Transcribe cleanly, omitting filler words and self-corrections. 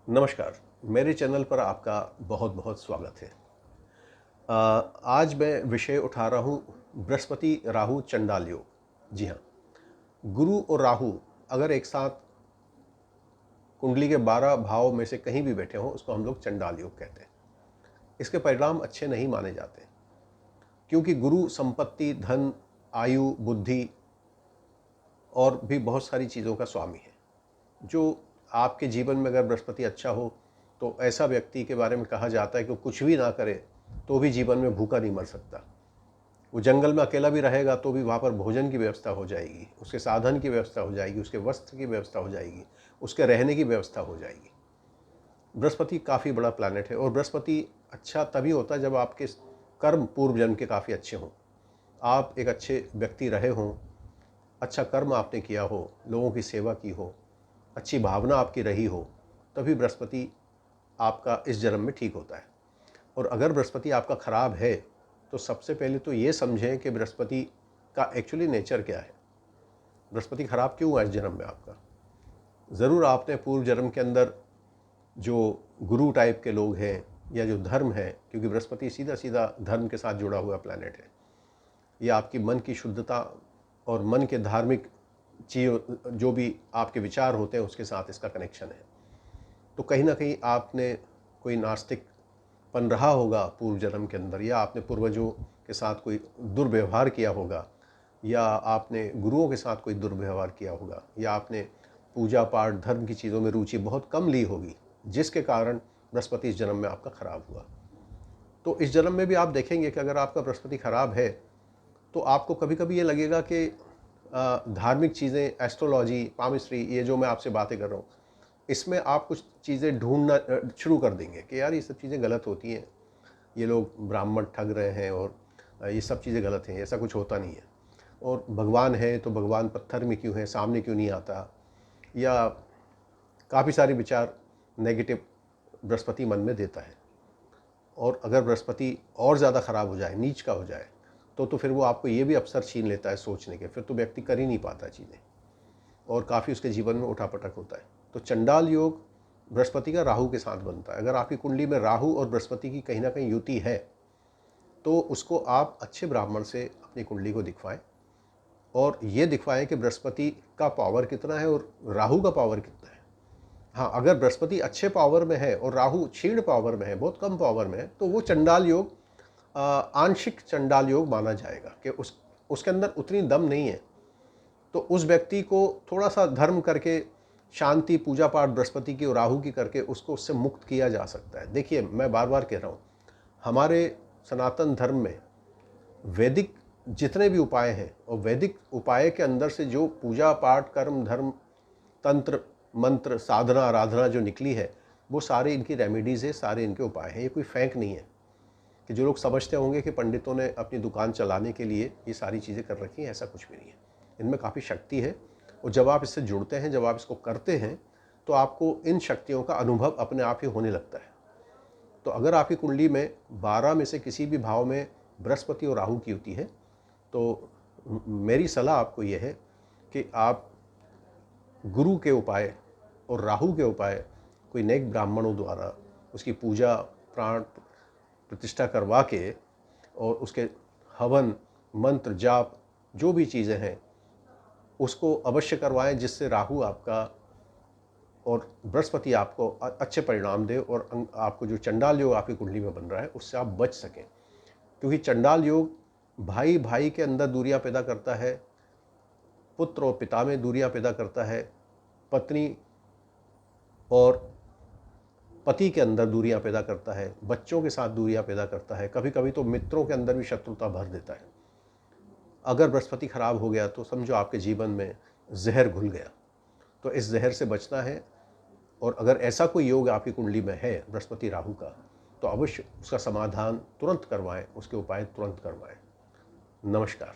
नमस्कार। मेरे चैनल पर आपका बहुत बहुत स्वागत है। आज मैं विषय उठा रहा हूँ बृहस्पति राहु चंडाल योग। जी हाँ, गुरु और राहु अगर एक साथ कुंडली के 12 भाव में से कहीं भी बैठे हों, उसको हम लोग चंडाल योग कहते हैं। इसके परिणाम अच्छे नहीं माने जाते, क्योंकि गुरु संपत्ति, धन, आयु, बुद्धि और भी बहुत सारी चीज़ों का स्वामी है। जो आपके जीवन में अगर बृहस्पति अच्छा हो तो ऐसा व्यक्ति के बारे में कहा जाता है कि वो कुछ भी ना करे तो भी जीवन में भूखा नहीं मर सकता। वो जंगल में अकेला भी रहेगा तो भी वहाँ पर भोजन की व्यवस्था हो जाएगी, उसके साधन की व्यवस्था हो जाएगी, उसके वस्त्र की व्यवस्था हो जाएगी, उसके रहने की व्यवस्था हो जाएगी। बृहस्पति काफ़ी बड़ा प्लैनेट है और बृहस्पति अच्छा तभी होता है जब आपके कर्म पूर्व जन्म के काफ़ी अच्छे हों, आप एक अच्छे व्यक्ति रहे हों, अच्छा कर्म आपने किया हो, लोगों की सेवा की हो, अच्छी भावना आपकी रही हो, तभी बृहस्पति आपका इस जन्म में ठीक होता है। और अगर बृहस्पति आपका ख़राब है तो सबसे पहले तो ये समझें कि बृहस्पति का एक्चुअली नेचर क्या है। बृहस्पति ख़राब क्यों हुआ इस जन्म में आपका? ज़रूर आपने पूर्व जन्म के अंदर जो गुरु टाइप के लोग हैं या जो धर्म है, क्योंकि बृहस्पति सीधा सीधा धर्म के साथ जुड़ा हुआ प्लैनेट है, ये आपकी मन की शुद्धता और मन के धार्मिक चीज़ जो भी आपके विचार होते हैं उसके साथ इसका कनेक्शन है। तो कहीं ना कहीं आपने कोई नास्तिकपन रहा होगा पूर्व जन्म के अंदर, या आपने पूर्वजों के साथ कोई दुर्व्यवहार किया होगा, या आपने गुरुओं के साथ कोई दुर्व्यवहार किया होगा, या आपने पूजा पाठ धर्म की चीज़ों में रुचि बहुत कम ली होगी, जिसके कारण बृहस्पति इस जन्म में आपका खराब हुआ। तो इस जन्म में भी आप देखेंगे कि अगर आपका बृहस्पति खराब है तो आपको कभी कभी ये लगेगा कि धार्मिक चीज़ें, एस्ट्रोलॉजी, पामिस्ट्री, ये जो मैं आपसे बातें कर रहा हूँ, इसमें आप कुछ चीज़ें ढूंढना शुरू कर देंगे कि यार ये सब चीज़ें गलत होती हैं, ये लोग ब्राह्मण ठग रहे हैं और ये सब चीज़ें गलत हैं, ऐसा कुछ होता नहीं है। और भगवान है तो भगवान पत्थर में क्यों है, सामने क्यों नहीं आता, या काफ़ी सारे विचार नेगेटिव बृहस्पति मन में देता है। और अगर बृहस्पति और ज़्यादा ख़राब हो जाए, नीच का हो जाए, तो फिर वो आपको ये भी अवसर छीन लेता है सोचने के, फिर तो व्यक्ति कर ही नहीं पाता चीज़ें और काफ़ी उसके जीवन में उठापटक होता है। तो चंडाल योग बृहस्पति का राहु के साथ बनता है। अगर आपकी कुंडली में राहु और बृहस्पति की कहीं ना कहीं युति है तो उसको आप अच्छे ब्राह्मण से अपनी कुंडली को दिखवाएं और ये दिखवाएं कि बृहस्पति का पावर कितना है और राहु का पावर कितना है। हाँ, अगर बृहस्पति अच्छे पावर में है और राहु क्षीण पावर में है, बहुत कम पावर में है, तो वो चंडाल योग आंशिक चंडाल योग माना जाएगा कि उसके अंदर उतनी दम नहीं है। तो उस व्यक्ति को थोड़ा सा धर्म करके, शांति, पूजा पाठ बृहस्पति की और राहु की करके उसको उससे मुक्त किया जा सकता है। देखिए, मैं बार बार कह रहा हूँ, हमारे सनातन धर्म में वैदिक जितने भी उपाय हैं और वैदिक उपाय के अंदर से जो पूजा पाठ, कर्म, धर्म, तंत्र, मंत्र, साधना, आराधना जो निकली है, वो सारे इनकी रेमेडीज़ है, सारे इनके उपाय हैं। ये कोई फेंक नहीं है कि जो लोग समझते होंगे कि पंडितों ने अपनी दुकान चलाने के लिए ये सारी चीज़ें कर रखी हैं, ऐसा कुछ भी नहीं है। इनमें काफ़ी शक्ति है और जब आप इससे जुड़ते हैं, जब आप इसको करते हैं, तो आपको इन शक्तियों का अनुभव अपने आप ही होने लगता है। तो अगर आपकी कुंडली में 12 में से किसी भी भाव में बृहस्पति और राहु की युति है, तो मेरी सलाह आपको ये है कि आप गुरु के उपाय और राहु के उपाय कोई नेक ब्राह्मणों द्वारा उसकी पूजा, प्राण प्रतिष्ठा करवा के और उसके हवन, मंत्र, जाप, जो भी चीज़ें हैं उसको अवश्य करवाएं, जिससे राहु आपका और बृहस्पति आपको अच्छे परिणाम दे और आपको जो चंडाल योग आपकी कुंडली में बन रहा है उससे आप बच सकें। क्योंकि चंडाल योग भाई भाई के अंदर दूरियां पैदा करता है, पुत्र और पिता में दूरियां पैदा करता है, पत्नी और पति के अंदर दूरियां पैदा करता है, बच्चों के साथ दूरियां पैदा करता है, कभी कभी तो मित्रों के अंदर भी शत्रुता भर देता है। अगर बृहस्पति खराब हो गया तो समझो आपके जीवन में जहर घुल गया। तो इस जहर से बचना है, और अगर ऐसा कोई योग आपकी कुंडली में है बृहस्पति राहु का, तो अवश्य उसका समाधान तुरंत करवाएं, उसके उपाय तुरंत करवाएं। नमस्कार।